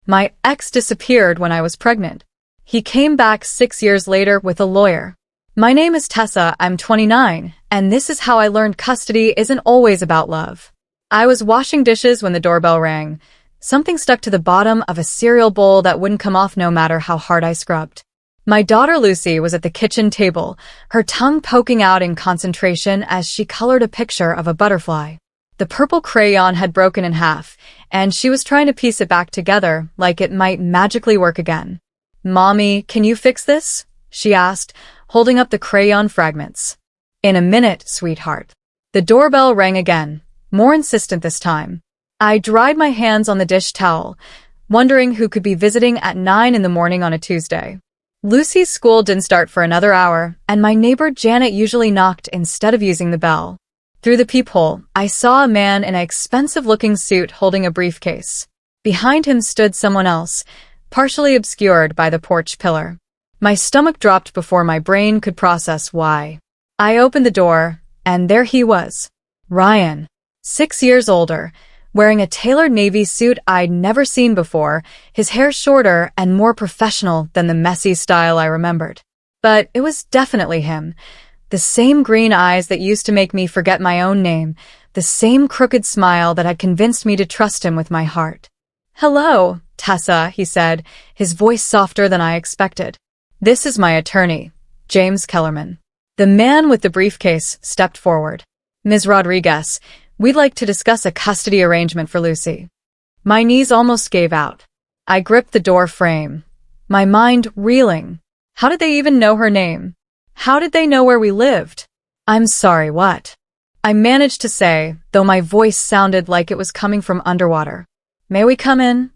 My ex disappeared when I was pregnant. He came back 6 years later with a lawyer. My name is Tessa, I'm 29, and this is how I learned custody isn't always about love. I was washing dishes when the doorbell rang. Something stuck to the bottom of a cereal bowl that wouldn't come off no matter how hard I scrubbed. My daughter Lucy was at the kitchen table, her tongue poking out in concentration as she colored a picture of a butterfly. The purple crayon had broken in half, and she was trying to piece it back together like it might magically work again. "Mommy, can you fix this?" she asked, holding up the crayon fragments. "In a minute, sweetheart." The doorbell rang again, more insistent this time. I dried my hands on the dish towel, wondering who could be visiting at 9 in the morning on a Tuesday. Lucy's school didn't start for another hour, and my neighbor Janet usually knocked instead of using the bell. Through the peephole, I saw a man in an expensive-looking suit holding a briefcase. Behind him stood someone else, partially obscured by the porch pillar. My stomach dropped before my brain could process why. I opened the door, and there he was. Ryan, 6 years older, wearing a tailored navy suit I'd never seen before, his hair shorter and more professional than the messy style I remembered. But it was definitely him. The same green eyes that used to make me forget my own name, the same crooked smile that had convinced me to trust him with my heart. "Hello, Tessa," he said, his voice softer than I expected. "This is my attorney, James Kellerman." The man with the briefcase stepped forward. "Ms. Rodriguez, we'd like to discuss a custody arrangement for Lucy." My knees almost gave out. I gripped the door frame, my mind reeling. How did they even know her name? How did they know where we lived? "I'm sorry, what?" I managed to say, though my voice sounded like it was coming from underwater. "May we come in?"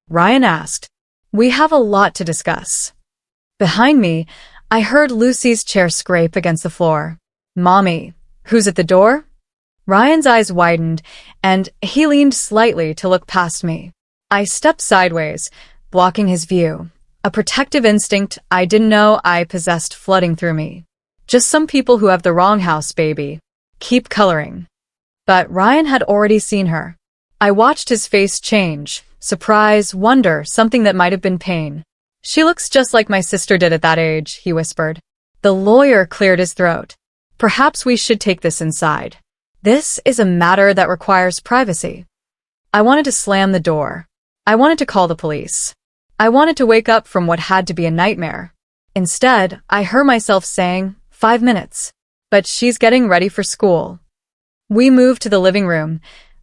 Ryan asked. "We have a lot to discuss." Behind me, I heard Lucy's chair scrape against the floor. "Mommy, who's at the door?" Ryan's eyes widened, and he leaned slightly to look past me. I stepped sideways, blocking his view. A protective instinct I didn't know I possessed flooding through me. Just some people who have the wrong house, baby. Keep coloring. But Ryan had already seen her. I watched his face change, surprise, wonder, something that might have been pain. "She looks just like my sister did at that age," he whispered. The lawyer cleared his throat. "Perhaps we should take this inside. This is a matter that requires privacy." I wanted to slam the door. I wanted to call the police. I wanted to wake up from what had to be a nightmare. Instead, I heard myself saying, 5 minutes. But she's getting ready for school. We moved to the living room,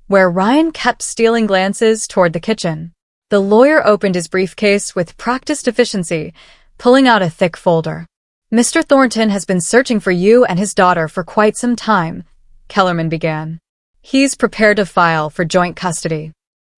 where Ryan kept stealing glances toward the kitchen. The lawyer opened his briefcase with practiced efficiency, pulling out a thick folder. "Mr. Thornton has been searching for you and his daughter for quite some time," Kellerman began. "He's prepared to file for joint custody."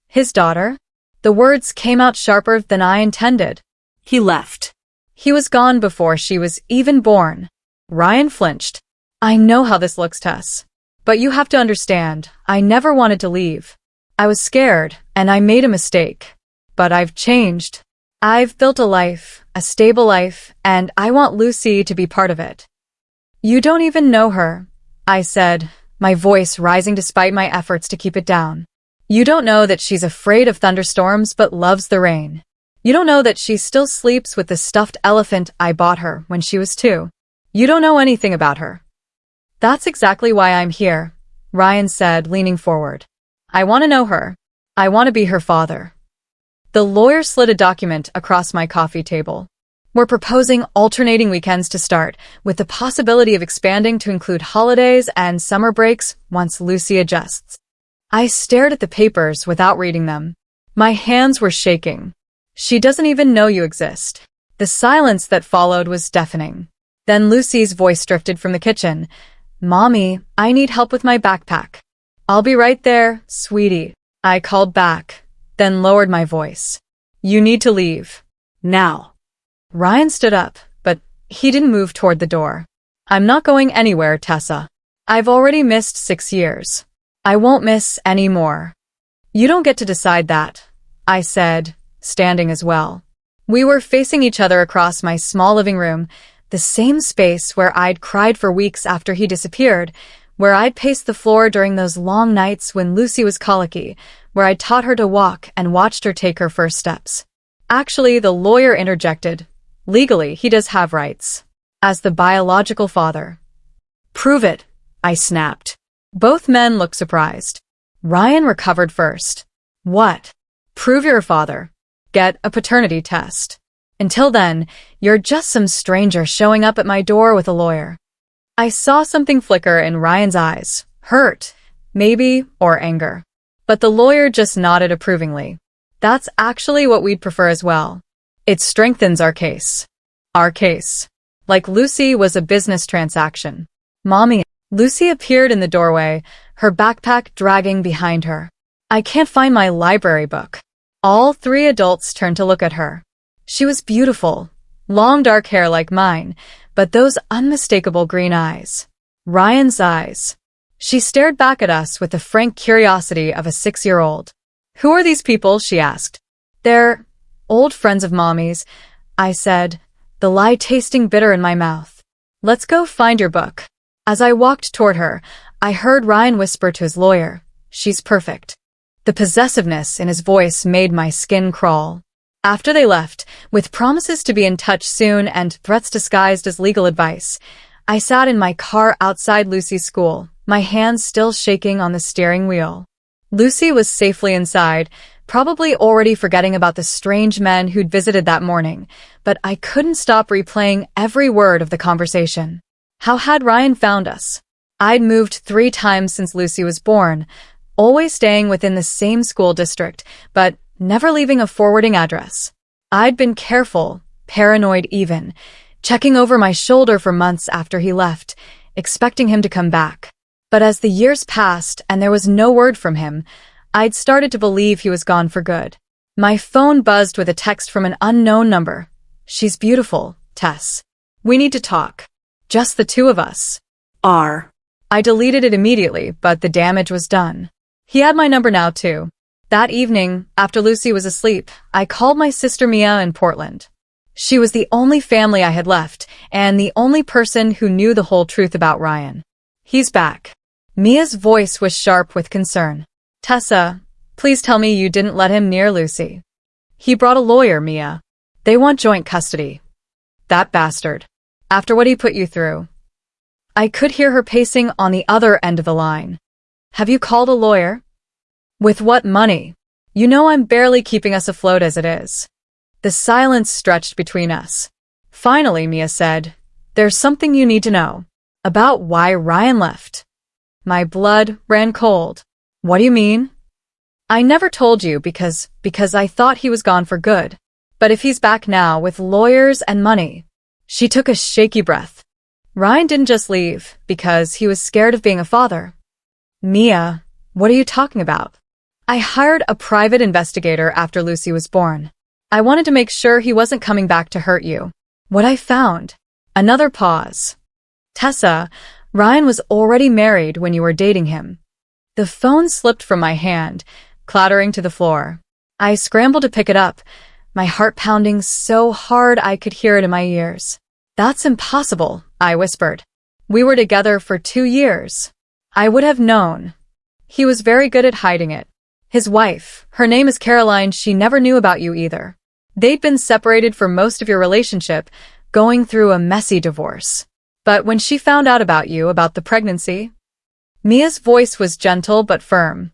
His daughter? The words came out sharper than I intended. He left. He was gone before she was even born. Ryan flinched. "I know how this looks, Tess. But you have to understand, I never wanted to leave. I was scared, and I made a mistake. But I've changed. I've built a life, a stable life, and I want Lucy to be part of it." "You don't even know her," I said, my voice rising despite my efforts to keep it down. "You don't know that she's afraid of thunderstorms but loves the rain. You don't know that she still sleeps with the stuffed elephant I bought her when she was 2. You don't know anything about her." "That's exactly why I'm here," Ryan said, leaning forward. "I want to know her. I want to be her father." The lawyer slid a document across my coffee table. "We're proposing alternating weekends to start, with the possibility of expanding to include holidays and summer breaks once Lucy adjusts." I stared at the papers without reading them. My hands were shaking. "She doesn't even know you exist." The silence that followed was deafening. Then Lucy's voice drifted from the kitchen. "Mommy, I need help with my backpack." "I'll be right there, sweetie," I called back, then lowered my voice. "You need to leave. Now." Ryan stood up, but he didn't move toward the door. "I'm not going anywhere, Tessa. I've already missed 6 years. I won't miss any more." "You don't get to decide that," I said, standing as well. We were facing each other across my small living room, the same space where I'd cried for weeks after he disappeared, where I'd paced the floor during those long nights when Lucy was colicky, where I'd taught her to walk and watched her take her first steps. Actually, the lawyer interjected. Legally, he does have rights. As the biological father. Prove it, I snapped. Both men looked surprised. Ryan recovered first. What? Prove you're a father. Get a paternity test. Until then, you're just some stranger showing up at my door with a lawyer. I saw something flicker in Ryan's eyes. Hurt, maybe, or anger. But the lawyer just nodded approvingly. That's actually what we'd prefer as well. It strengthens our case. Our case. Like Lucy was a business transaction. Mommy. Lucy appeared in the doorway, her backpack dragging behind her. I can't find my library book. All three adults turned to look at her. She was beautiful, long dark hair like mine, but those unmistakable green eyes. Ryan's eyes. She stared back at us with the frank curiosity of a 6-year-old. Who are these people? She asked. They're old friends of Mommy's, I said, the lie tasting bitter in my mouth. Let's go find your book. As I walked toward her, I heard Ryan whisper to his lawyer, she's perfect. The possessiveness in his voice made my skin crawl. After they left, with promises to be in touch soon and threats disguised as legal advice, I sat in my car outside Lucy's school, my hands still shaking on the steering wheel. Lucy was safely inside, probably already forgetting about the strange men who'd visited that morning, but I couldn't stop replaying every word of the conversation. How had Ryan found us? I'd moved 3 times since Lucy was born, always staying within the same school district, but never leaving a forwarding address. I'd been careful, paranoid even, checking over my shoulder for months after he left, expecting him to come back. But as the years passed and there was no word from him, I'd started to believe he was gone for good. My phone buzzed with a text from an unknown number. She's beautiful, Tess. We need to talk. Just the two of us. I deleted it immediately, but the damage was done. He had my number now, too. That evening, after Lucy was asleep, I called my sister Mia in Portland. She was the only family I had left, and the only person who knew the whole truth about Ryan. He's back. Mia's voice was sharp with concern. Tessa, please tell me you didn't let him near Lucy. He brought a lawyer, Mia. They want joint custody. That bastard. After what he put you through. I could hear her pacing on the other end of the line. Have you called a lawyer? With what money? You know I'm barely keeping us afloat as it is. The silence stretched between us. Finally, Mia said, there's something you need to know. About why Ryan left. My blood ran cold. What do you mean? I never told you because I thought he was gone for good. But if he's back now with lawyers and money. She took a shaky breath. Ryan didn't just leave because he was scared of being a father. Mia, what are you talking about? I hired a private investigator after Lucy was born. I wanted to make sure he wasn't coming back to hurt you. What I found. Another pause. Tessa, Ryan was already married when you were dating him. The phone slipped from my hand, clattering to the floor. I scrambled to pick it up, my heart pounding so hard I could hear it in my ears. That's impossible, I whispered. We were together for 2 years. I would have known. He was very good at hiding it. His wife, her name is Caroline, she never knew about you either. They'd been separated for most of your relationship, going through a messy divorce. But when she found out about you, about the pregnancy, Mia's voice was gentle but firm.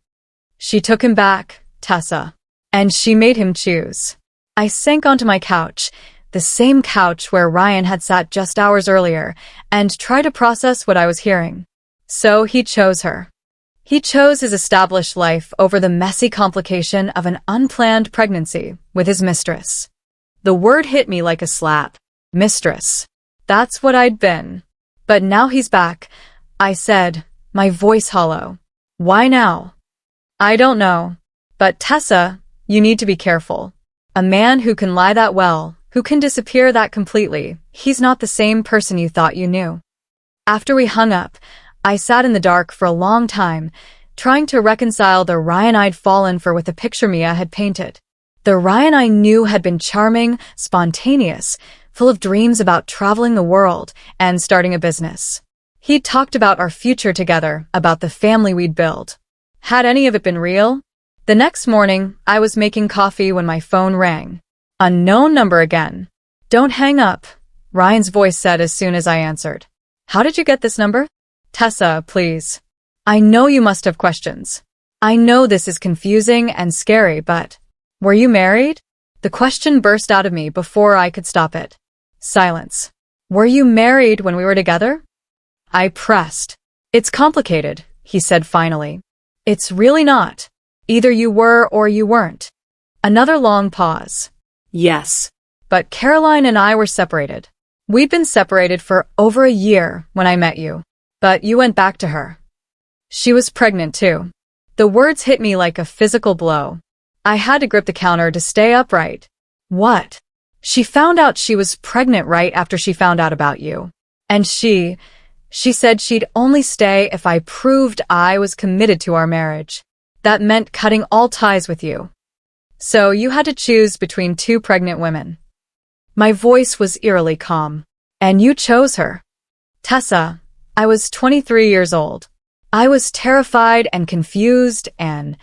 She took him back, Tessa. And she made him choose. I sank onto my couch, the same couch where Ryan had sat just hours earlier, and tried to process what I was hearing. So he chose her. He chose his established life over the messy complication of an unplanned pregnancy with his mistress. The word hit me like a slap. Mistress. That's what I'd been. But now he's back, I said, my voice hollow. Why now? I don't know. But Tessa, you need to be careful. A man who can lie that well, who can disappear that completely, he's not the same person you thought you knew. After we hung up, I sat in the dark for a long time, trying to reconcile the Ryan I'd fallen for with the picture Mia had painted. The Ryan I knew had been charming, spontaneous, full of dreams about traveling the world and starting a business. He talked about our future together, about the family we'd build. Had any of it been real? The next morning, I was making coffee when my phone rang. Unknown number again. Don't hang up, Ryan's voice said as soon as I answered. How did you get this number? Tessa, please. I know you must have questions. I know this is confusing and scary, but were you married? The question burst out of me before I could stop it. Silence. Were you married when we were together? I pressed. It's complicated, he said finally. It's really not. Either you were or you weren't. Another long pause. Yes. But Caroline and I were separated. We'd been separated for over a year when I met you. But you went back to her. She was pregnant too. The words hit me like a physical blow. I had to grip the counter to stay upright. What? She found out she was pregnant right after she found out about you. And she said she'd only stay if I proved I was committed to our marriage. That meant cutting all ties with you. So you had to choose between two pregnant women. My voice was eerily calm. And you chose her. Tessa, I was 23 years old. I was terrified and confused and...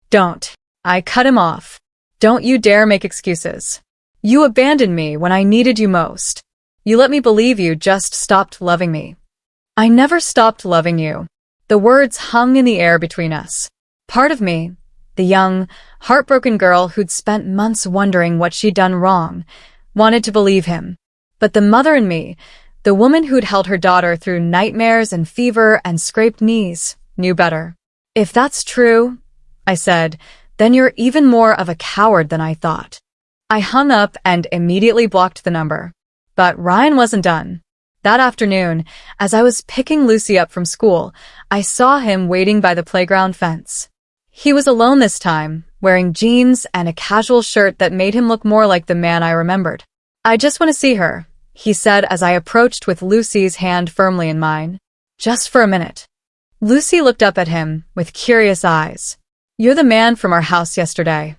Don't. I cut him off. Don't you dare make excuses. You abandoned me when I needed you most. You let me believe you just stopped loving me. I never stopped loving you. The words hung in the air between us. Part of me, the young, heartbroken girl who'd spent months wondering what she'd done wrong, wanted to believe him. But the mother in me, the woman who'd held her daughter through nightmares and fever and scraped knees, knew better. If that's true, I said, then you're even more of a coward than I thought. I hung up and immediately blocked the number. But Ryan wasn't done. That afternoon, as I was picking Lucy up from school, I saw him waiting by the playground fence. He was alone this time, wearing jeans and a casual shirt that made him look more like the man I remembered. I just want to see her, he said as I approached with Lucy's hand firmly in mine. Just for a minute. Lucy looked up at him with curious eyes. You're the man from our house yesterday.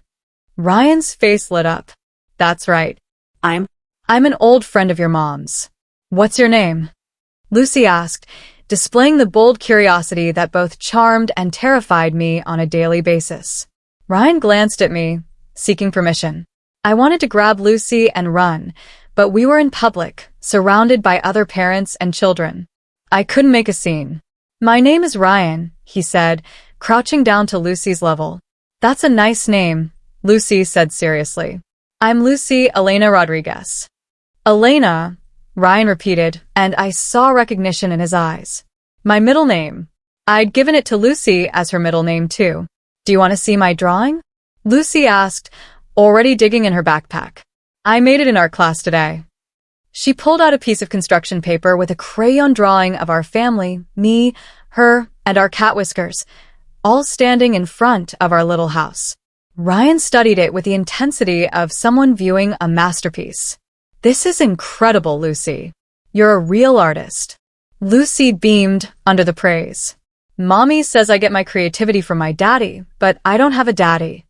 Ryan's face lit up. That's right. I'm an old friend of your mom's. What's your name? Lucy asked, displaying the bold curiosity that both charmed and terrified me on a daily basis. Ryan glanced at me, seeking permission. I wanted to grab Lucy and run, but we were in public, surrounded by other parents and children. I couldn't make a scene. My name is Ryan, he said, crouching down to Lucy's level. That's a nice name, Lucy said seriously. I'm Lucy Elena Rodriguez. Elena, Ryan repeated, and I saw recognition in his eyes. My middle name. I'd given it to Lucy as her middle name too. Do you want to see my drawing? Lucy asked, already digging in her backpack. I made it in art class today. She pulled out a piece of construction paper with a crayon drawing of our family, me, her, and our cat Whiskers, all standing in front of our little house. Ryan studied it with the intensity of someone viewing a masterpiece. This is incredible, Lucy. You're a real artist. Lucy beamed under the praise. Mommy says I get my creativity from my daddy, but I don't have a daddy.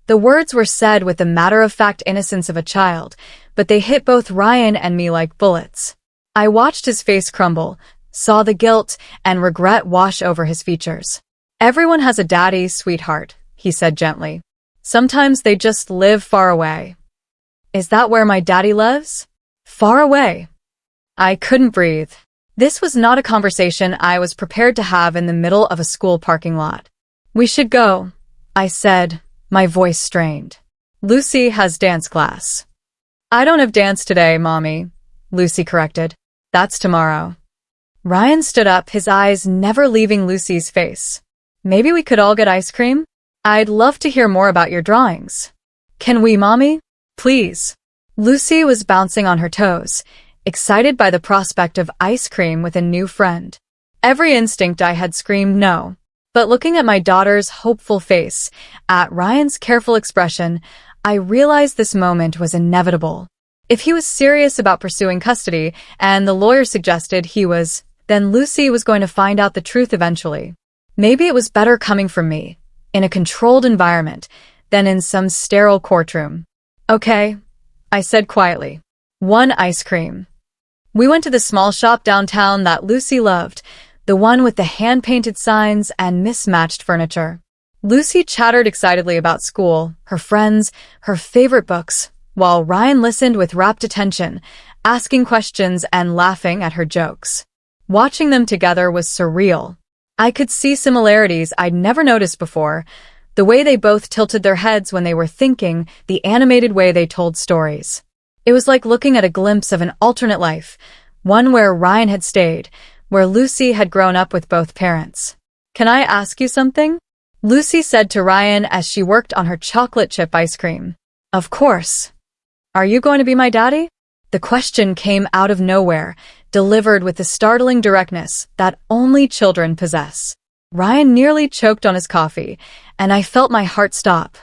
The words were said with the matter-of-fact innocence of a child, but they hit both Ryan and me like bullets. I watched his face crumble, saw the guilt and regret wash over his features. Everyone has a daddy, sweetheart, he said gently. Sometimes they just live far away. Is that where my daddy lives? Far away. I couldn't breathe. This was not a conversation I was prepared to have in the middle of a school parking lot. We should go, I said, my voice strained. Lucy has dance class. I don't have dance today, Mommy, Lucy corrected. That's tomorrow. Ryan stood up, his eyes never leaving Lucy's face. Maybe we could all get ice cream? I'd love to hear more about your drawings. Can we, Mommy? Please. Lucy was bouncing on her toes, excited by the prospect of ice cream with a new friend. Every instinct I had screamed no. But looking at my daughter's hopeful face, at Ryan's careful expression, I realized this moment was inevitable. If he was serious about pursuing custody, and the lawyer suggested he was, then Lucy was going to find out the truth eventually. Maybe it was better coming from me, in a controlled environment, than in some sterile courtroom. Okay, I said quietly. One ice cream. We went to the small shop downtown that Lucy loved, the one with the hand-painted signs and mismatched furniture. Lucy chattered excitedly about school, her friends, her favorite books, while Ryan listened with rapt attention, asking questions and laughing at her jokes. Watching them together was surreal. I could see similarities I'd never noticed before, the way they both tilted their heads when they were thinking, the animated way they told stories. It was like looking at a glimpse of an alternate life, one where Ryan had stayed, where Lucy had grown up with both parents. "Can I ask you something?" Lucy said to Ryan as she worked on her chocolate chip ice cream. "Of course. Are you going to be my daddy?" The question came out of nowhere, delivered with the startling directness that only children possess. Ryan nearly choked on his coffee, and I felt my heart stop.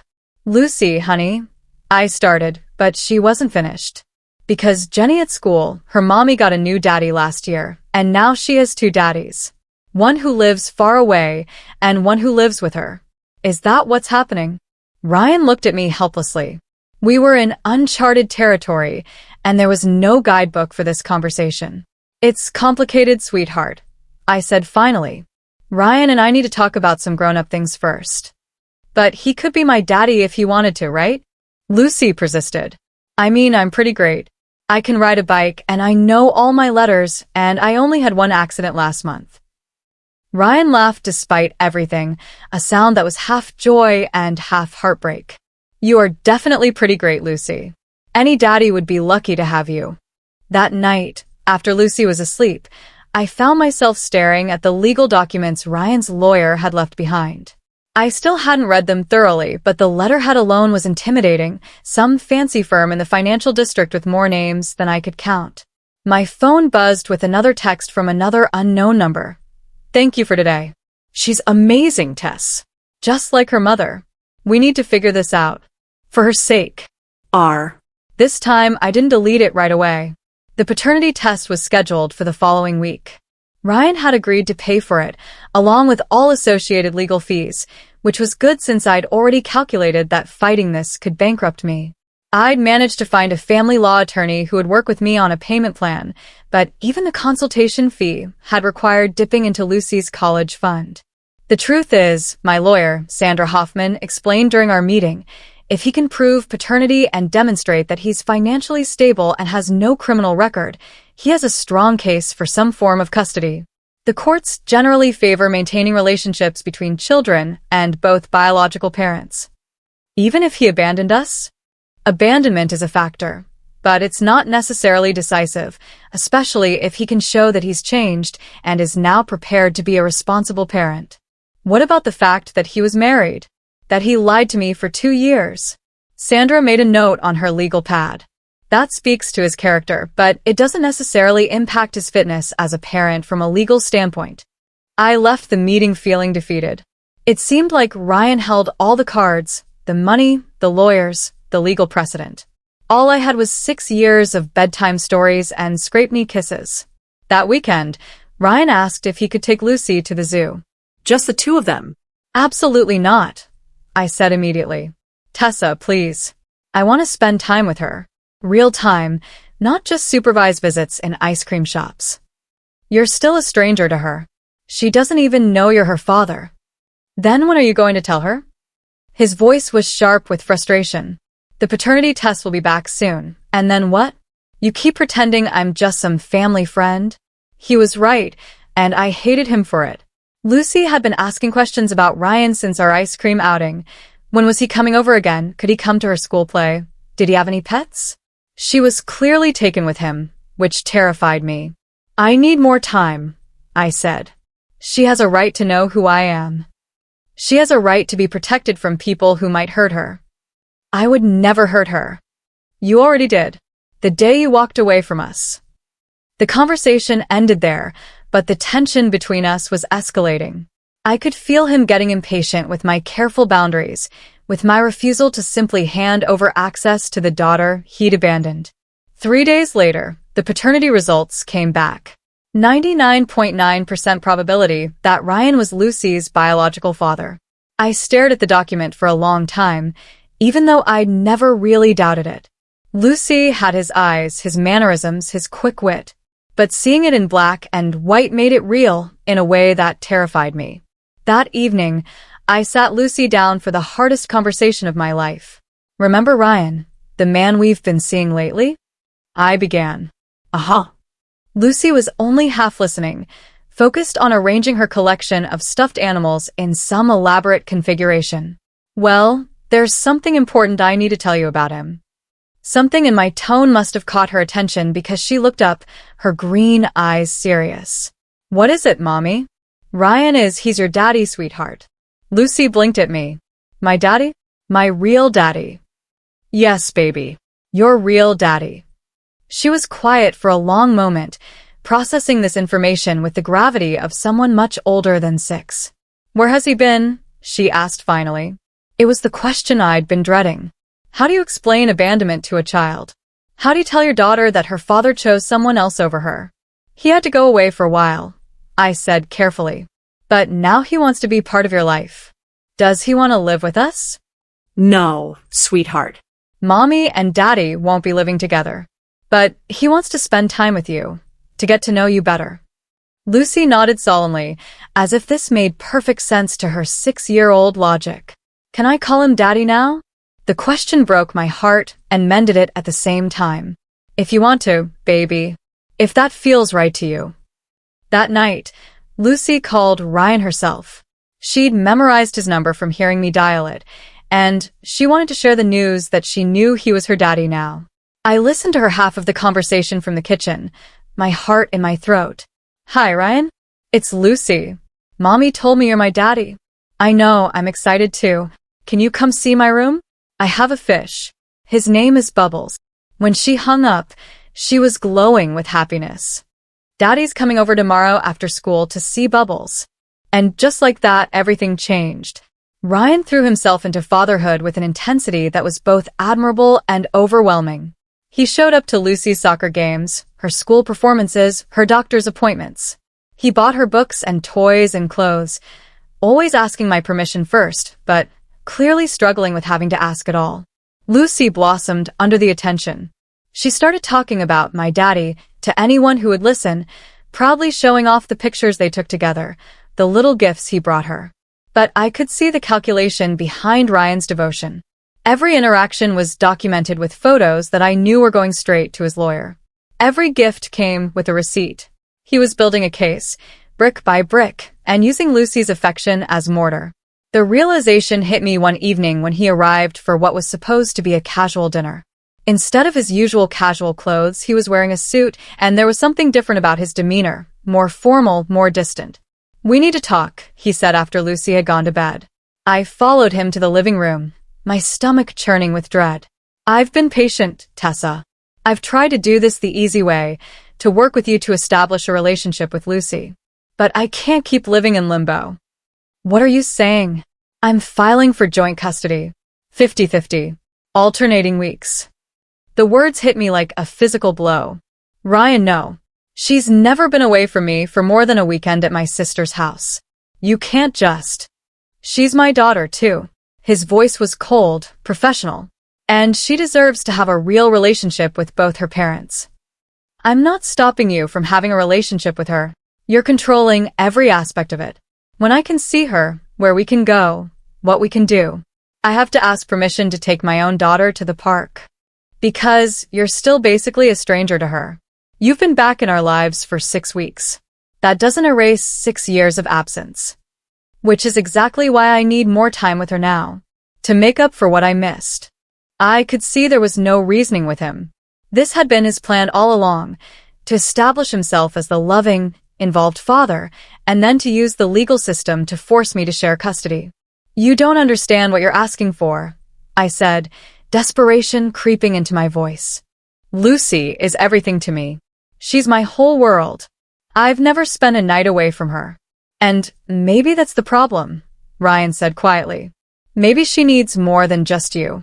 "Lucy, honey," I started, but she wasn't finished. "Because Jenny at school, her mommy got a new daddy last year, and now she has two daddies. One who lives far away, and one who lives with her." "Is that what's happening?" Ryan looked at me helplessly. We were in uncharted territory, and there was no guidebook for this conversation. "It's complicated, sweetheart," I said finally. "Ryan and I need to talk about some grown-up things first." "But he could be my daddy if he wanted to, right?" Lucy persisted. "I mean, I'm pretty great. I can ride a bike, and I know all my letters, and I only had one accident last month." Ryan laughed despite everything, a sound that was half joy and half heartbreak. "You are definitely pretty great, Lucy. Any daddy would be lucky to have you." That night, after Lucy was asleep, I found myself staring at the legal documents Ryan's lawyer had left behind. I still hadn't read them thoroughly, but the letterhead alone was intimidating, some fancy firm in the financial district with more names than I could count. My phone buzzed with another text from another unknown number. "Thank you for today. She's amazing, Tess. Just like her mother. We need to figure this out. For her sake. R." This time, I didn't delete it right away. The paternity test was scheduled for the following week. Ryan had agreed to pay for it, along with all associated legal fees, which was good since I'd already calculated that fighting this could bankrupt me. I'd managed to find a family law attorney who would work with me on a payment plan, but even the consultation fee had required dipping into Lucy's college fund. The truth is, my lawyer, Sandra Hoffman, explained during our meeting, if he can prove paternity and demonstrate that he's financially stable and has no criminal record, he has a strong case for some form of custody. The courts generally favor maintaining relationships between children and both biological parents. Even if he abandoned us? Abandonment is a factor, but it's not necessarily decisive, especially if he can show that he's changed and is now prepared to be a responsible parent. What about the fact that he was married? That he lied to me for 2 years? Sandra made a note on her legal pad. That speaks to his character, but it doesn't necessarily impact his fitness as a parent from a legal standpoint. I left the meeting feeling defeated. It seemed like Ryan held all the cards, the money, the lawyers, the legal precedent. All I had was 6 years of bedtime stories and scrape-knee kisses. That weekend, Ryan asked if he could take Lucy to the zoo. Just the two of them? Absolutely not, I said immediately. Tessa, please. I want to spend time with her. Real time, not just supervised visits in ice cream shops. You're still a stranger to her. She doesn't even know you're her father. Then when are you going to tell her? His voice was sharp with frustration. The paternity test will be back soon. And then what? You keep pretending I'm just some family friend? He was right, and I hated him for it. Lucy had been asking questions about Ryan since our ice cream outing. When was he coming over again? Could he come to her school play? Did he have any pets? She was clearly taken with him, which terrified me. I need more time, I said. She has a right to know who I am. She has a right to be protected from people who might hurt her. I would never hurt her. You already did. The day you walked away from us. The conversation ended there, but the tension between us was escalating. I could feel him getting impatient with my careful boundaries, with my refusal to simply hand over access to the daughter he'd abandoned. 3 days later, the paternity results came back. 99.9% probability that Ryan was Lucy's biological father. I stared at the document for a long time, even though I'd never really doubted it. Lucy had his eyes, his mannerisms, his quick wit. but seeing it in black and white made it real in a way that terrified me. That evening, I sat Lucy down for the hardest conversation of my life. "Remember Ryan, the man we've been seeing lately?" I began. "Uh-huh." Lucy was only half listening, focused on arranging her collection of stuffed animals in some elaborate configuration. "Well, there's something important I need to tell you about him." Something in my tone must have caught her attention because she looked up, her green eyes serious. "What is it, Mommy?" He's your daddy, sweetheart." Lucy blinked at me. "My daddy? My real daddy." "Yes, baby. Your real daddy." She was quiet for a long moment, processing this information with the gravity of someone much older than 6. "Where has he been?" she asked finally. It was the question I'd been dreading. How do you explain abandonment to a child? How do you tell your daughter that her father chose someone else over her? "He had to go away for a while," I said carefully. "But now he wants to be part of your life. Does he want to live with us?" "No, sweetheart." "Mommy and Daddy won't be living together. But he wants to spend time with you, to get to know you better." Lucy nodded solemnly, as if this made perfect sense to her 6-year-old logic. "Can I call him Daddy now?" The question broke my heart and mended it at the same time. "If you want to, baby. If that feels right to you." That night, Lucy called Ryan herself. She'd memorized his number from hearing me dial it, and she wanted to share the news that she knew he was her daddy now. I listened to her half of the conversation from the kitchen, my heart in my throat. "Hi, Ryan. It's Lucy. Mommy told me you're my daddy." "I know, I'm excited too. Can you come see my room? I have a fish. His name is Bubbles." When she hung up, she was glowing with happiness. "Daddy's coming over tomorrow after school to see Bubbles." And just like that, everything changed. Ryan threw himself into fatherhood with an intensity that was both admirable and overwhelming. He showed up to Lucy's soccer games, her school performances, her doctor's appointments. He bought her books and toys and clothes, always asking my permission first, but clearly struggling with having to ask at all. Lucy blossomed under the attention. She started talking about my daddy to anyone who would listen, proudly showing off the pictures they took together, the little gifts he brought her. But I could see the calculation behind Ryan's devotion. Every interaction was documented with photos that I knew were going straight to his lawyer. Every gift came with a receipt. He was building a case, brick by brick, and using Lucy's affection as mortar. The realization hit me one evening when he arrived for what was supposed to be a casual dinner. Instead of his usual casual clothes, he was wearing a suit, and there was something different about his demeanor, more formal, more distant. "We need to talk," he said after Lucy had gone to bed. I followed him to the living room, my stomach churning with dread. "I've been patient, Tessa. I've tried to do this the easy way, to work with you to establish a relationship with Lucy. But I can't keep living in limbo." "What are you saying?" "I'm filing for joint custody. 50-50. Alternating weeks." The words hit me like a physical blow. "Ryan, no. She's never been away from me for more than a weekend at my sister's house. You can't just. She's my daughter, too." His voice was cold, professional. "And she deserves to have a real relationship with both her parents. I'm not stopping you from having a relationship with her. You're controlling every aspect of it. When I can see her, where we can go, what we can do, I have to ask permission to take my own daughter to the park. Because you're still basically a stranger to her. You've been back in our lives for 6 weeks. That doesn't erase 6 years of absence. Which is exactly why I need more time with her now, to make up for what I missed." I could see there was no reasoning with him. This had been his plan all along, to establish himself as the loving, involved father, and then to use the legal system to force me to share custody. "You don't understand what you're asking for," I said, desperation creeping into my voice. "Lucy is everything to me. She's my whole world. I've never spent a night away from her. And maybe that's the problem," Ryan said quietly. "Maybe she needs more than just you."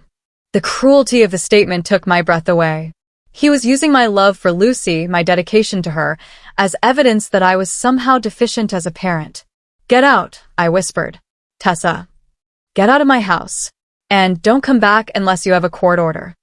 The cruelty of the statement took my breath away. He was using my love for Lucy, my dedication to her, as evidence that I was somehow deficient as a parent. "Get out," I whispered. "Tessa. Get out of my house. And don't come back unless you have a court order."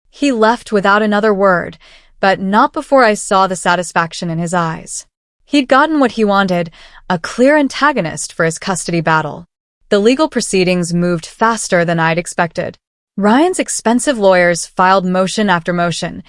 He left without another word, but not before I saw the satisfaction in his eyes. He'd gotten what he wanted, a clear antagonist for his custody battle. The legal proceedings moved faster than I'd expected. Ryan's expensive lawyers filed motion after motion,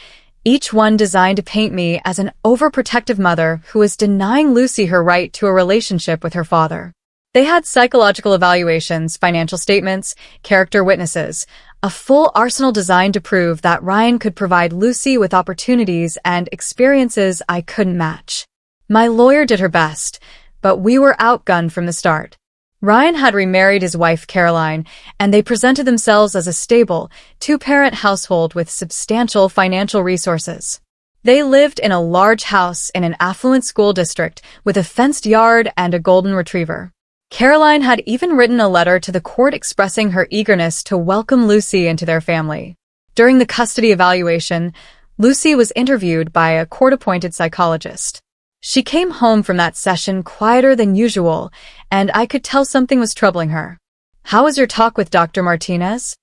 each one designed to paint me as an overprotective mother who was denying Lucy her right to a relationship with her father. They had psychological evaluations, financial statements, character witnesses, a full arsenal designed to prove that Ryan could provide Lucy with opportunities and experiences I couldn't match. My lawyer did her best, but we were outgunned from the start. Ryan had remarried his wife Caroline, and they presented themselves as a stable, two-parent household with substantial financial resources. They lived in a large house in an affluent school district with a fenced yard and a golden retriever. Caroline had even written a letter to the court expressing her eagerness to welcome Lucy into their family. During the custody evaluation, Lucy was interviewed by a court-appointed psychologist. She came home from that session quieter than usual, and I could tell something was troubling her. "How was your talk with Dr. Martinez?"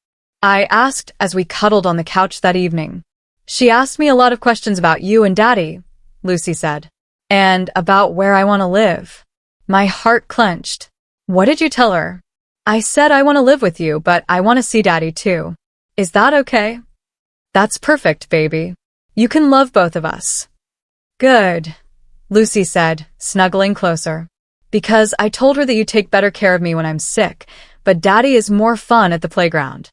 I asked as we cuddled on the couch that evening. "She asked me a lot of questions about you and Daddy," Lucy said. "And about where I want to live." My heart clenched. "What did you tell her?" "I said I want to live with you, but I want to see Daddy too. Is that okay?" "That's perfect, baby. You can love both of us." "Good," Lucy said, snuggling closer. "Because I told her that you take better care of me when I'm sick, but Daddy is more fun at the playground."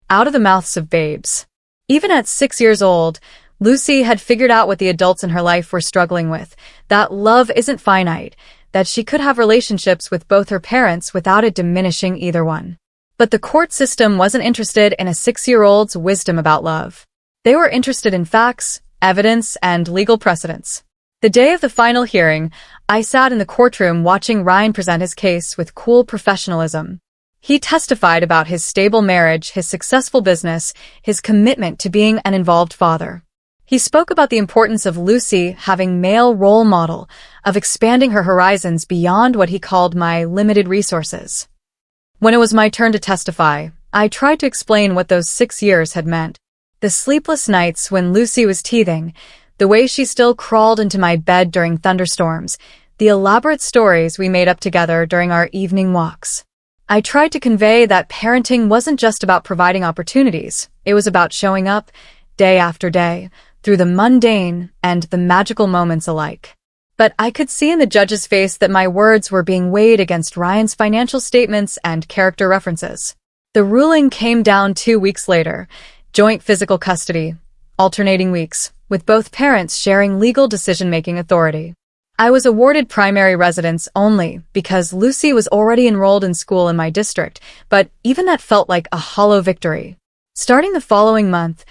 Out of the mouths of babes. Even at 6 years old, Lucy had figured out what the adults in her life were struggling with, that love isn't finite, that she could have relationships with both her parents without it diminishing either one. But the court system wasn't interested in a 6-year-old's wisdom about love. They were interested in facts, evidence, and legal precedents. The day of the final hearing, I sat in the courtroom watching Ryan present his case with cool professionalism. He testified about his stable marriage, his successful business, his commitment to being an involved father. He spoke about the importance of Lucy having male role model, of expanding her horizons beyond what he called my limited resources. When it was my turn to testify, I tried to explain what those 6 years had meant. The sleepless nights when Lucy was teething, the way she still crawled into my bed during thunderstorms, the elaborate stories we made up together during our evening walks. I tried to convey that parenting wasn't just about providing opportunities, it was about showing up, day after day, through the mundane and the magical moments alike. But I could see in the judge's face that my words were being weighed against Ryan's financial statements and character references. The ruling came down 2 weeks later, joint physical custody, alternating weeks, with both parents sharing legal decision-making authority. I was awarded primary residence only because Lucy was already enrolled in school in my district, but even that felt like a hollow victory. Starting the following month,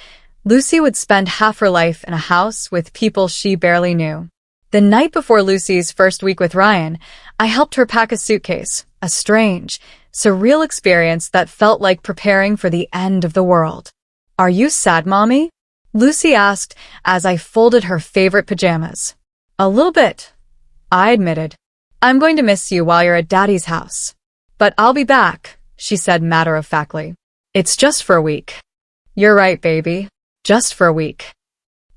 Lucy would spend half her life in a house with people she barely knew. The night before Lucy's first week with Ryan, I helped her pack a suitcase, a strange, surreal experience that felt like preparing for the end of the world. "Are you sad, Mommy?" Lucy asked as I folded her favorite pajamas. "A little bit," I admitted. "I'm going to miss you while you're at Daddy's house. But I'll be back," she said matter-of-factly. "It's just for a week." "You're right, baby. Just for a week."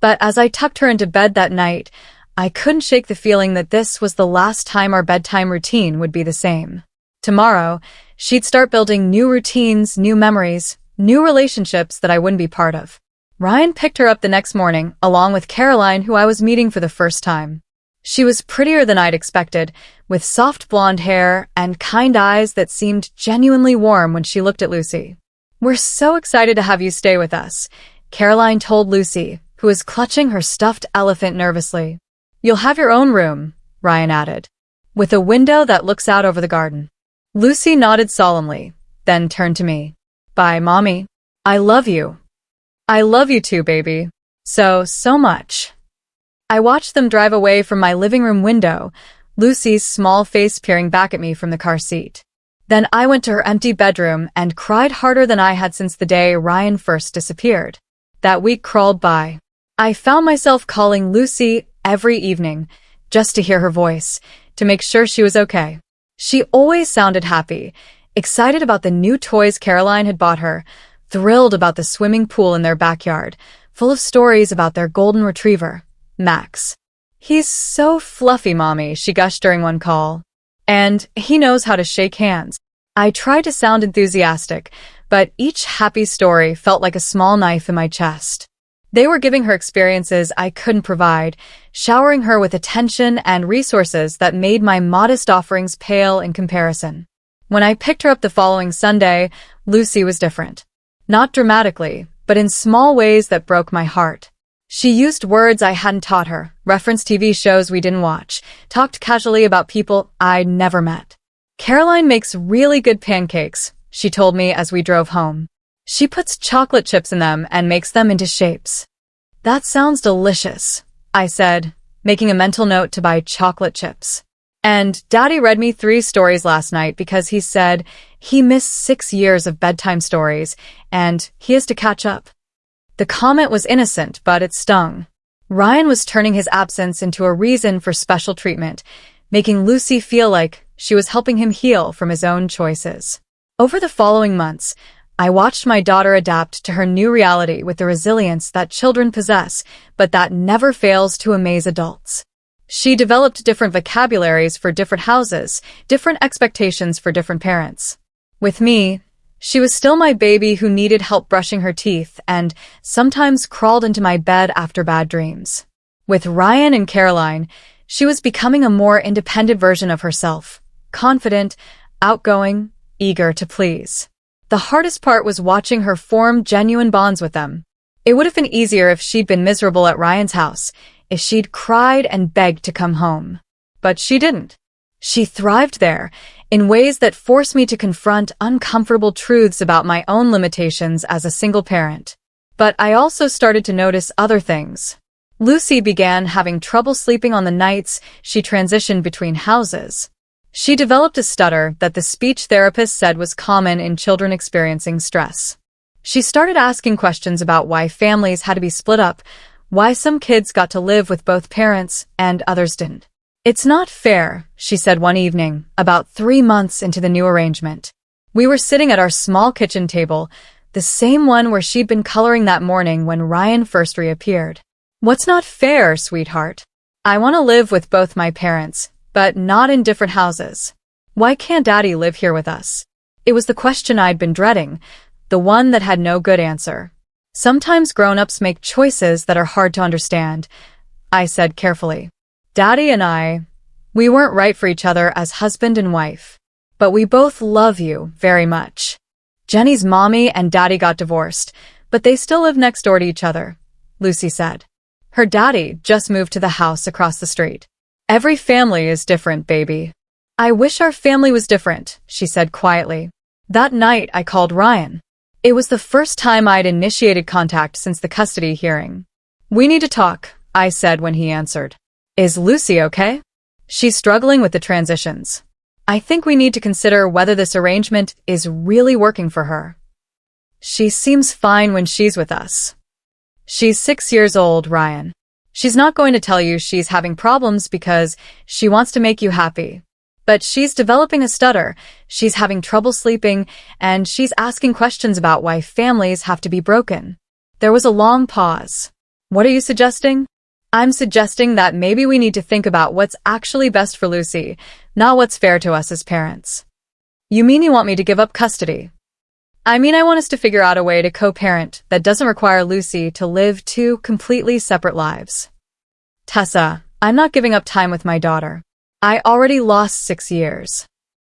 But as I tucked her into bed that night, I couldn't shake the feeling that this was the last time our bedtime routine would be the same. Tomorrow, she'd start building new routines, new memories, new relationships that I wouldn't be part of. Ryan picked her up the next morning, along with Caroline, who I was meeting for the first time. She was prettier than I'd expected, with soft blonde hair and kind eyes that seemed genuinely warm when she looked at Lucy. "We're so excited to have you stay with us," Caroline told Lucy, who was clutching her stuffed elephant nervously. "You'll have your own room," Ryan added, "with a window that looks out over the garden." Lucy nodded solemnly, then turned to me. "Bye, Mommy. I love you." "I love you too, baby. So much." I watched them drive away from my living room window, Lucy's small face peering back at me from the car seat. Then I went to her empty bedroom and cried harder than I had since the day Ryan first disappeared. That week crawled by. I found myself calling Lucy every evening, just to hear her voice, to make sure she was okay. She always sounded happy, excited about the new toys Caroline had bought her, thrilled about the swimming pool in their backyard, full of stories about their golden retriever, Max. "He's so fluffy, Mommy," she gushed during one call. "And he knows how to shake hands." I tried to sound enthusiastic, but each happy story felt like a small knife in my chest. They were giving her experiences I couldn't provide, showering her with attention and resources that made my modest offerings pale in comparison. When I picked her up the following Sunday, Lucy was different. Not dramatically, but in small ways that broke my heart. She used words I hadn't taught her, referenced TV shows we didn't watch, talked casually about people I'd never met. "Caroline makes really good pancakes," she told me as we drove home. "She puts chocolate chips in them and makes them into shapes." "That sounds delicious," I said, making a mental note to buy chocolate chips. "And Daddy read me 3 stories last night because he said he missed 6 years of bedtime stories and he has to catch up." The comment was innocent, but it stung. Ryan was turning his absence into a reason for special treatment, making Lucy feel like she was helping him heal from his own choices. Over the following months, I watched my daughter adapt to her new reality with the resilience that children possess, but that never fails to amaze adults. She developed different vocabularies for different houses, different expectations for different parents. With me, she was still my baby who needed help brushing her teeth and sometimes crawled into my bed after bad dreams. With Ryan and Caroline, she was becoming a more independent version of herself, confident, outgoing, eager to please. The hardest part was watching her form genuine bonds with them. It would have been easier if she'd been miserable at Ryan's house, if she'd cried and begged to come home. But she didn't. She thrived there, in ways that forced me to confront uncomfortable truths about my own limitations as a single parent. But I also started to notice other things. Lucy began having trouble sleeping on the nights she transitioned between houses. She developed a stutter that the speech therapist said was common in children experiencing stress. She started asking questions about why families had to be split up, why some kids got to live with both parents and others didn't. "It's not fair," she said one evening, about 3 months into the new arrangement. We were sitting at our small kitchen table, the same one where she'd been coloring that morning when Ryan first reappeared. "What's not fair, sweetheart? I want to live with both my parents, but not in different houses. Why can't Daddy live here with us?" It was the question I'd been dreading, the one that had no good answer. "Sometimes grown-ups make choices that are hard to understand," I said carefully. "Daddy and we weren't right for each other as husband and wife. But we both love you very much." "Jenny's mommy and daddy got divorced, but they still live next door to each other," Lucy said. "Her daddy just moved to the house across the street. Every family is different, baby." "I wish our family was different," she said quietly. That night, I called Ryan. It was the first time I'd initiated contact since the custody hearing. "We need to talk," I said when he answered. "Is Lucy okay?" "She's struggling with the transitions. I think we need to consider whether this arrangement is really working for her. She seems fine when she's with us." "She's 6 years old, Ryan. She's not going to tell you she's having problems because she wants to make you happy. But she's developing a stutter, she's having trouble sleeping, and she's asking questions about why families have to be broken." There was a long pause. "What are you suggesting?" "I'm suggesting that maybe we need to think about what's actually best for Lucy, not what's fair to us as parents." "You mean you want me to give up custody?" "I mean I want us to figure out a way to co-parent that doesn't require Lucy to live 2 completely separate lives." "Tessa, I'm not giving up time with my daughter. I already lost 6 years."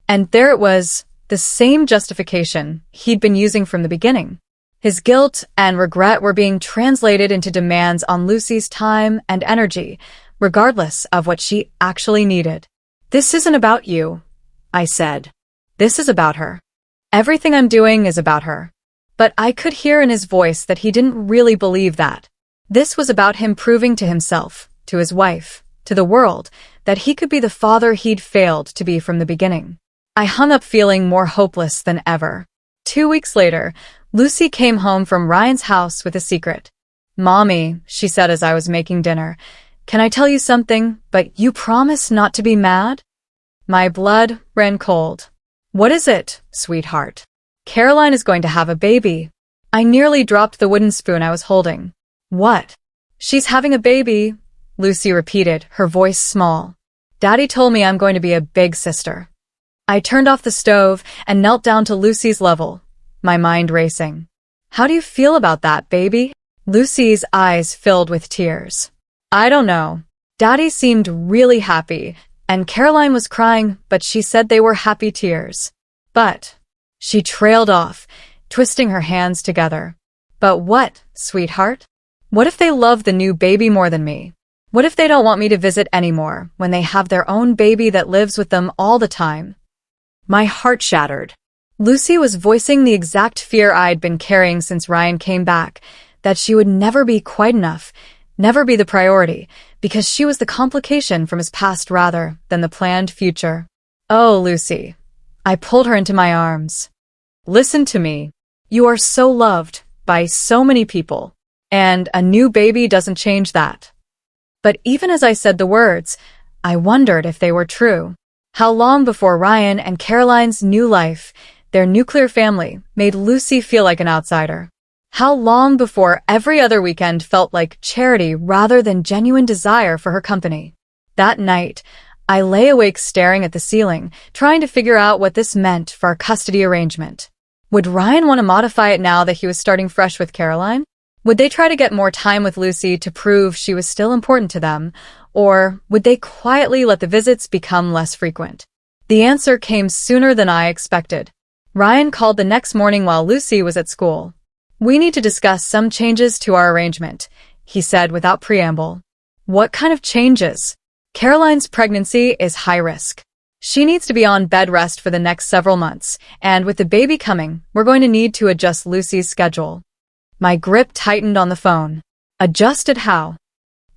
And there it was, the same justification he'd been using from the beginning. His guilt and regret were being translated into demands on Lucy's time and energy, regardless of what she actually needed. "This isn't about you," I said. "This is about her. Everything I'm doing is about her." But I could hear in his voice that he didn't really believe that. This was about him proving to himself, to his wife, to the world, that he could be the father he'd failed to be from the beginning. I hung up feeling more hopeless than ever. 2 weeks later, Lucy came home from Ryan's house with a secret. "Mommy," she said as I was making dinner, "can I tell you something, but you promise not to be mad?" My blood ran cold. "What is it, sweetheart?" "Caroline is going to have a baby." I nearly dropped the wooden spoon I was holding. What? She's having a baby, Lucy repeated, her voice small. Daddy told me I'm going to be a big sister. I turned off the stove and knelt down to Lucy's level, my mind racing. How do you feel about that, baby? Lucy's eyes filled with tears. I don't know. Daddy seemed really happy, and Caroline was crying, but she said they were happy tears. But she trailed off, twisting her hands together. But what, sweetheart? What if they love the new baby more than me? What if they don't want me to visit anymore when they have their own baby that lives with them all the time? My heart shattered. Lucy was voicing the exact fear I'd been carrying since Ryan came back, that she would never be quite enough, never be the priority, because she was the complication from his past rather than the planned future. Oh, Lucy. I pulled her into my arms. Listen to me. You are so loved by so many people, and a new baby doesn't change that. But even as I said the words, I wondered if they were true. How long before Ryan and Caroline's new life, their nuclear family, made Lucy feel like an outsider? How long before every other weekend felt like charity rather than genuine desire for her company? That night, I lay awake staring at the ceiling, trying to figure out what this meant for our custody arrangement. Would Ryan want to modify it now that he was starting fresh with Caroline? Would they try to get more time with Lucy to prove she was still important to them, or would they quietly let the visits become less frequent? The answer came sooner than I expected. Ryan called the next morning while Lucy was at school. We need to discuss some changes to our arrangement, he said without preamble. What kind of changes? Caroline's pregnancy is high risk. She needs to be on bed rest for the next several months, and with the baby coming, we're going to need to adjust Lucy's schedule. My grip tightened on the phone. Adjusted how?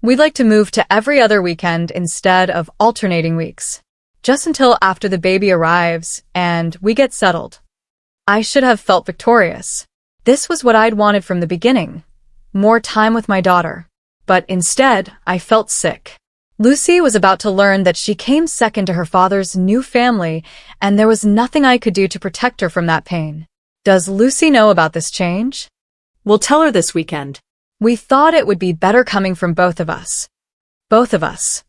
We'd like to move to every other weekend instead of alternating weeks. Just until after the baby arrives and we get settled. I should have felt victorious. This was what I'd wanted from the beginning. More time with my daughter. But instead, I felt sick. Lucy was about to learn that she came second to her father's new family, and there was nothing I could do to protect her from that pain. Does Lucy know about this change? We'll tell her this weekend. We thought it would be better coming from both of us. Both of us.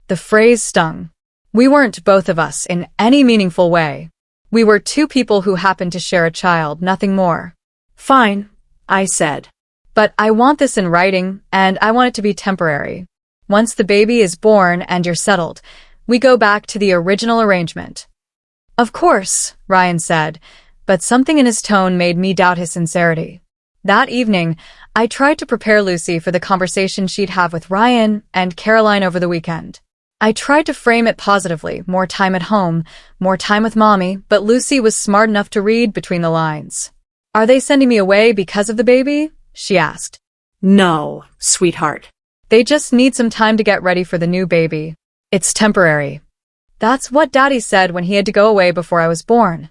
The phrase stung. We weren't both of us in any meaningful way. We were two people who happened to share a child, nothing more. Fine, I said. But I want this in writing, and I want it to be temporary. Once the baby is born and you're settled, we go back to the original arrangement. Of course, Ryan said, but something in his tone made me doubt his sincerity. That evening, I tried to prepare Lucy for the conversation she'd have with Ryan and Caroline over the weekend. I tried to frame it positively, more time at home, more time with Mommy, but Lucy was smart enough to read between the lines. Are they sending me away because of the baby? She asked. No, sweetheart. They just need some time to get ready for the new baby. It's temporary. That's what Daddy said when he had to go away before I was born.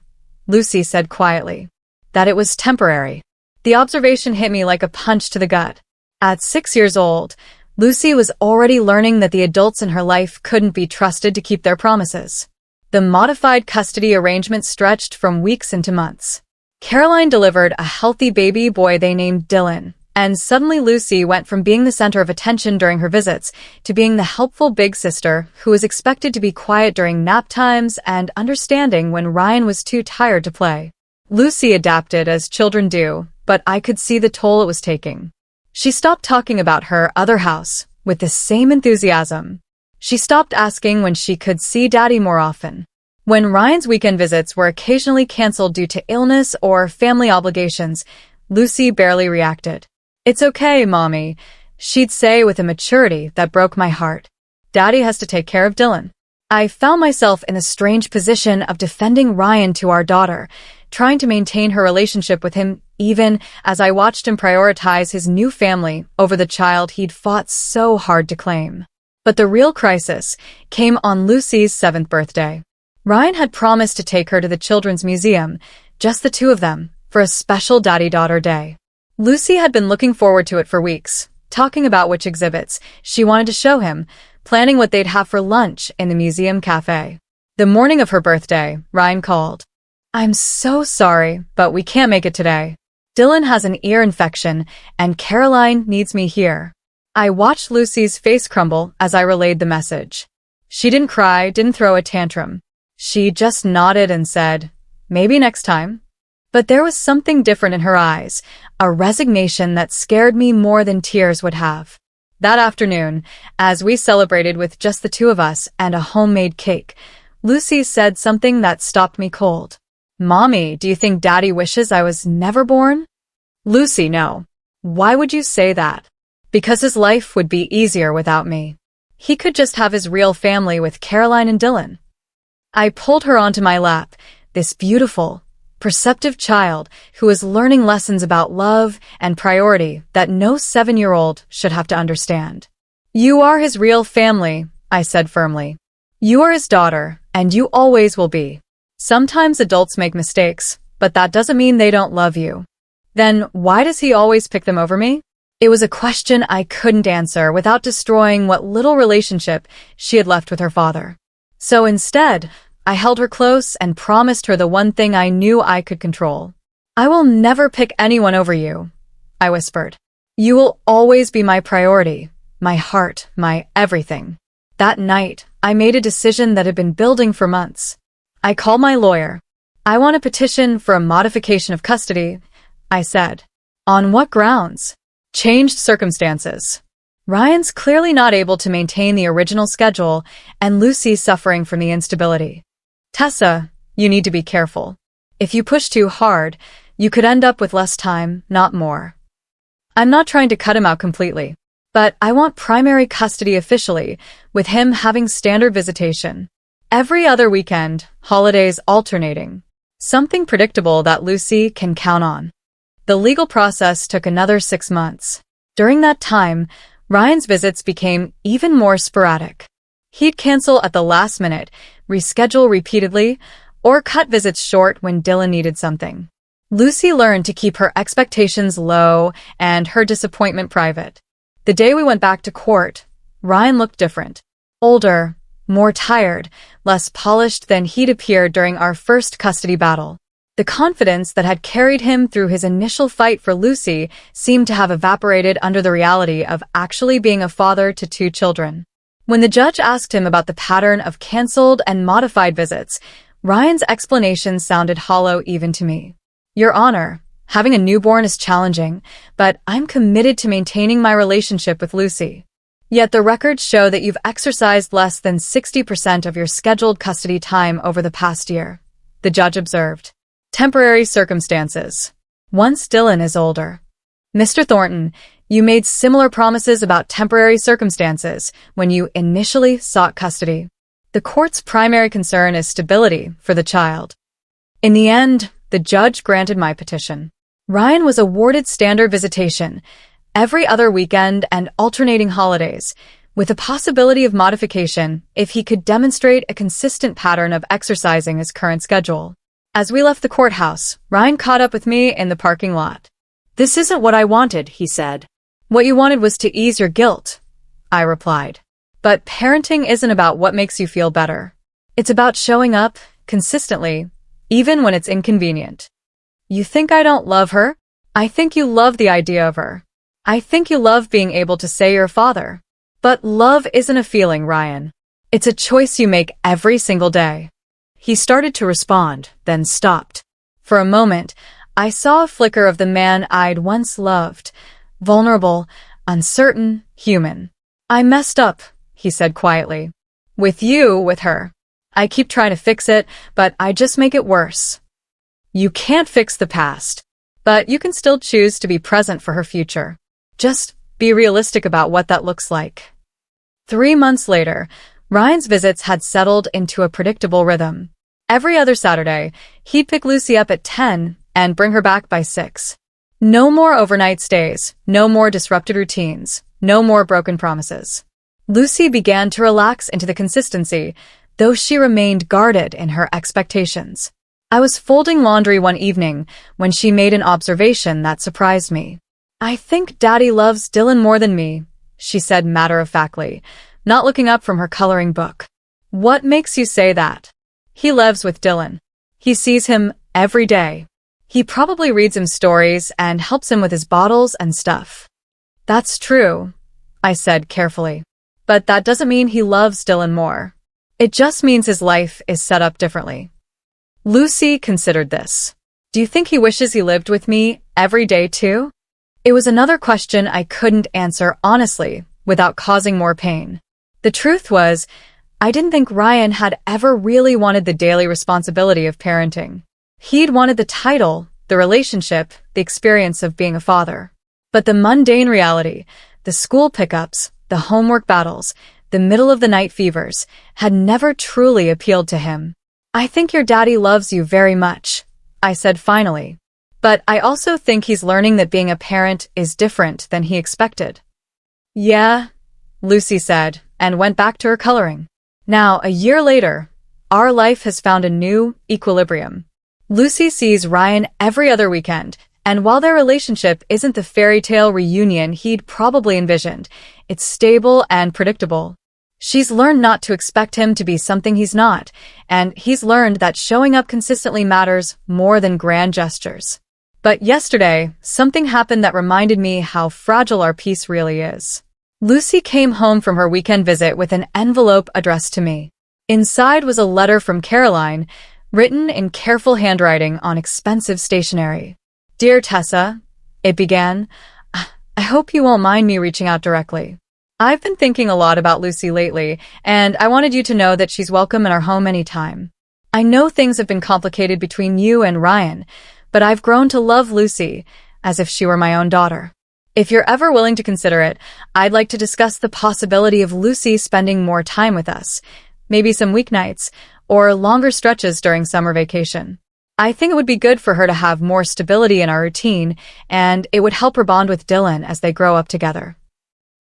Lucy said quietly. That it was temporary. The observation hit me like a punch to the gut. At 6 years old, Lucy was already learning that the adults in her life couldn't be trusted to keep their promises. The modified custody arrangement stretched from weeks into months. Caroline delivered a healthy baby boy they named Dylan, and suddenly Lucy went from being the center of attention during her visits to being the helpful big sister who was expected to be quiet during nap times and understanding when Ryan was too tired to play. Lucy adapted as children do, but I could see the toll it was taking. She stopped talking about her other house with the same enthusiasm. She stopped asking when she could see Daddy more often. When Ryan's weekend visits were occasionally canceled due to illness or family obligations, Lucy barely reacted. It's okay, Mommy, she'd say with a maturity that broke my heart. Daddy has to take care of Dylan. I found myself in a strange position of defending Ryan to our daughter, trying to maintain her relationship with him even as I watched him prioritize his new family over the child he'd fought so hard to claim. But the real crisis came on Lucy's 7th birthday. Ryan had promised to take her to the Children's Museum, just the two of them, for a special daddy-daughter day. Lucy had been looking forward to it for weeks, talking about which exhibits she wanted to show him, planning what they'd have for lunch in the museum cafe. The morning of her birthday, Ryan called. I'm so sorry, but we can't make it today. Dylan has an ear infection, and Caroline needs me here. I watched Lucy's face crumble as I relayed the message. She didn't cry, didn't throw a tantrum. She just nodded and said, "Maybe next time." But there was something different in her eyes, a resignation that scared me more than tears would have. That afternoon, as we celebrated with just the two of us and a homemade cake, Lucy said something that stopped me cold. "Mommy, do you think Daddy wishes I was never born?" "Lucy, no. Why would you say that?" "Because his life would be easier without me. He could just have his real family with Caroline and Dylan." I pulled her onto my lap, this beautiful, perceptive child who was learning lessons about love and priority that no 7-year-old should have to understand. "You are his real family," I said firmly. "You are his daughter, and you always will be. Sometimes adults make mistakes, but that doesn't mean they don't love you." "Then why does he always pick them over me?" It was a question I couldn't answer without destroying what little relationship she had left with her father. So instead, I held her close and promised her the one thing I knew I could control. "I will never pick anyone over you," I whispered. "You will always be my priority, my heart, my everything." That night, I made a decision that had been building for months. I called my lawyer. "I want a petition for a modification of custody," I said. "On what grounds?" "Changed circumstances. Ryan's clearly not able to maintain the original schedule, and Lucy's suffering from the instability. Tessa, you need to be careful. If you push too hard, you could end up with less time, not more. I'm not trying to cut him out completely, but I want primary custody officially, with him having standard visitation. Every other weekend, holidays alternating. Something predictable that Lucy can count on." The legal process took another 6 months. During that time, Ryan's visits became even more sporadic. He'd cancel at the last minute, reschedule repeatedly, or cut visits short when Dylan needed something. Lucy learned to keep her expectations low and her disappointment private. The day we went back to court, Ryan looked different. Older, more tired, less polished than he'd appeared during our first custody battle. The confidence that had carried him through his initial fight for Lucy seemed to have evaporated under the reality of actually being a father to 2 children. When the judge asked him about the pattern of canceled and modified visits, Ryan's explanation sounded hollow even to me. "Your Honor, having a newborn is challenging, but I'm committed to maintaining my relationship with Lucy. Yet the records show that you've exercised less than 60% of your scheduled custody time over the past year," the judge observed. "Temporary circumstances. Once Dylan is older." "Mr. Thornton, you made similar promises about temporary circumstances when you initially sought custody. The court's primary concern is stability for the child." In the end, the judge granted my petition. Ryan was awarded standard visitation, every other weekend and alternating holidays, with a possibility of modification if he could demonstrate a consistent pattern of exercising his current schedule. As we left the courthouse, Ryan caught up with me in the parking lot. "This isn't what I wanted," he said. "What you wanted was to ease your guilt," I replied. "But parenting isn't about what makes you feel better. It's about showing up consistently, even when it's inconvenient." "You think I don't love her?" "I think you love the idea of her. I think you love being able to say you're a father. But love isn't a feeling, Ryan. It's a choice you make every single day." He started to respond, then stopped. For a moment, I saw a flicker of the man I'd once loved. Vulnerable, uncertain, human. "I messed up," he said quietly. "With you, with her. I keep trying to fix it, but I just make it worse." You can't fix the past, but you can still choose to be present for her future. Just be realistic about what that looks like. 3 months later, Ryan's visits had settled into a predictable rhythm. Every other Saturday, he'd pick Lucy up at 10 and bring her back by 6. No more overnight stays, no more disrupted routines, no more broken promises. Lucy began to relax into the consistency, though she remained guarded in her expectations. I was folding laundry one evening when she made an observation that surprised me. "I think Daddy loves Dylan more than me," she said matter-of-factly, not looking up from her coloring book. "What makes you say that?" "He lives with Dylan. He sees him every day. He probably reads him stories and helps him with his bottles and stuff. That's true, I said carefully. But that doesn't mean he loves Dylan more. It just means his life is set up differently. Lucy considered this. Do you think he wishes he lived with me every day too? It was another question I couldn't answer honestly without causing more pain. The truth was, I didn't think Ryan had ever really wanted the daily responsibility of parenting. He'd wanted the title, the relationship, the experience of being a father. But the mundane reality, the school pickups, the homework battles, the middle-of-the-night fevers, had never truly appealed to him. I think your daddy loves you very much, I said finally. But I also think he's learning that being a parent is different than he expected. Yeah, Lucy said, and went back to her coloring. Now, a year later, our life has found a new equilibrium. Lucy sees Ryan every other weekend, and while their relationship isn't the fairy tale reunion he'd probably envisioned, it's stable and predictable. She's learned not to expect him to be something he's not, and he's learned that showing up consistently matters more than grand gestures. But yesterday, something happened that reminded me how fragile our peace really is. Lucy came home from her weekend visit with an envelope addressed to me. Inside was a letter from Caroline, written in careful handwriting on expensive stationery. Dear Tessa, it began, I hope you won't mind me reaching out directly. I've been thinking a lot about Lucy lately, and I wanted you to know that she's welcome in our home anytime. I know things have been complicated between you and Ryan, but I've grown to love Lucy as if she were my own daughter. If you're ever willing to consider it, I'd like to discuss the possibility of Lucy spending more time with us, maybe some weeknights, or longer stretches during summer vacation. I think it would be good for her to have more stability in our routine, and it would help her bond with Dylan as they grow up together.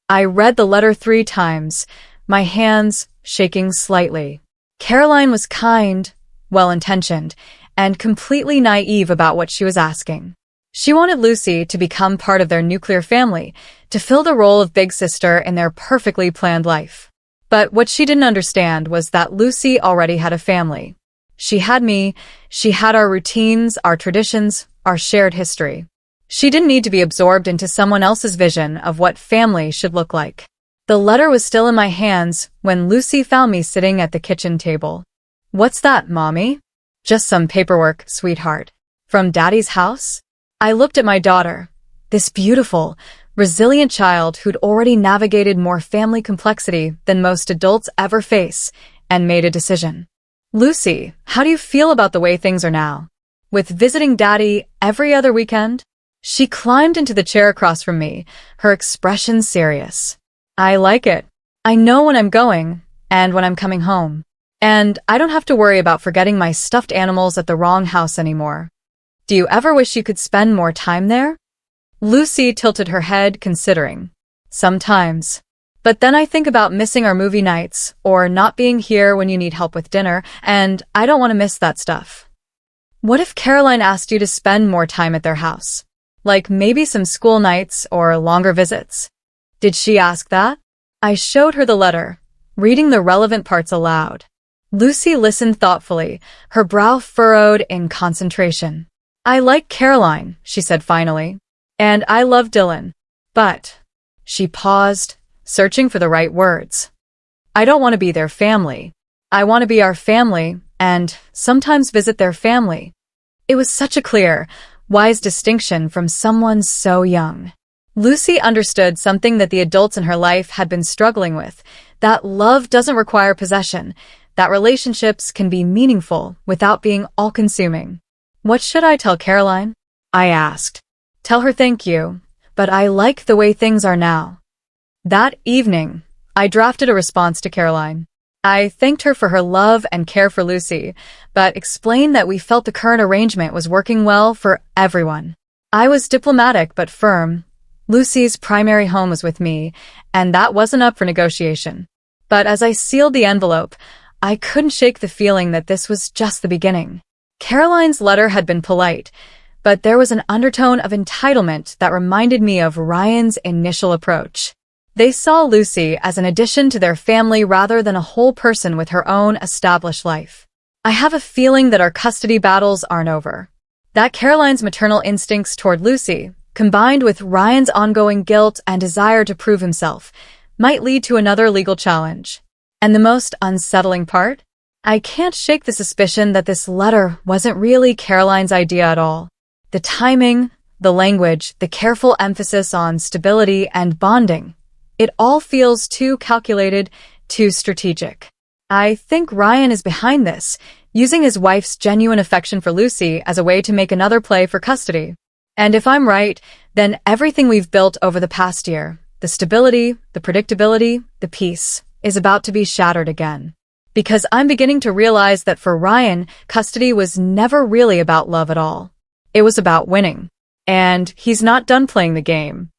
I read the letter 3 times, my hands shaking slightly. Caroline was kind, well-intentioned, and completely naive about what she was asking. She wanted Lucy to become part of their nuclear family, to fill the role of big sister in their perfectly planned life. But what she didn't understand was that Lucy already had a family. She had me, she had our routines, our traditions, our shared history. She didn't need to be absorbed into someone else's vision of what family should look like. The letter was still in my hands when Lucy found me sitting at the kitchen table. What's that, Mommy? Just some paperwork, sweetheart. From Daddy's house? I looked at my daughter, this beautiful, resilient child who'd already navigated more family complexity than most adults ever face, and made a decision. Lucy, how do you feel about the way things are now? With visiting Daddy every other weekend? She climbed into the chair across from me, her expression serious. I like it. I know when I'm going, and when I'm coming home. And I don't have to worry about forgetting my stuffed animals at the wrong house anymore. Do you ever wish you could spend more time there? Lucy tilted her head, considering. Sometimes. But then I think about missing our movie nights, or not being here when you need help with dinner, and I don't want to miss that stuff. What if Caroline asked you to spend more time at their house? Like maybe some school nights or longer visits? Did she ask that? I showed her the letter, reading the relevant parts aloud. Lucy listened thoughtfully, her brow furrowed in concentration. I like Caroline, she said finally. And I love Dylan. But, she paused, searching for the right words. I don't want to be their family. I want to be our family, and sometimes visit their family. It was such a clear, wise distinction from someone so young. Lucy understood something that the adults in her life had been struggling with, that love doesn't require possession, that relationships can be meaningful without being all-consuming. What should I tell Caroline? I asked. Tell her thank you, but I like the way things are now. That evening, I drafted a response to Caroline. I thanked her for her love and care for Lucy, but explained that we felt the current arrangement was working well for everyone. I was diplomatic but firm. Lucy's primary home was with me, and that wasn't up for negotiation. But as I sealed the envelope, I couldn't shake the feeling that this was just the beginning. Caroline's letter had been polite, but there was an undertone of entitlement that reminded me of Ryan's initial approach. They saw Lucy as an addition to their family rather than a whole person with her own established life. I have a feeling that our custody battles aren't over. That Caroline's maternal instincts toward Lucy, combined with Ryan's ongoing guilt and desire to prove himself, might lead to another legal challenge. And the most unsettling part? I can't shake the suspicion that this letter wasn't really Caroline's idea at all. The timing, the language, the careful emphasis on stability and bonding. It all feels too calculated, too strategic. I think Ryan is behind this, using his wife's genuine affection for Lucy as a way to make another play for custody. And if I'm right, then everything we've built over the past year, the stability, the predictability, the peace, is about to be shattered again. Because I'm beginning to realize that for Ryan, custody was never really about love at all. It was about winning. And he's not done playing the game.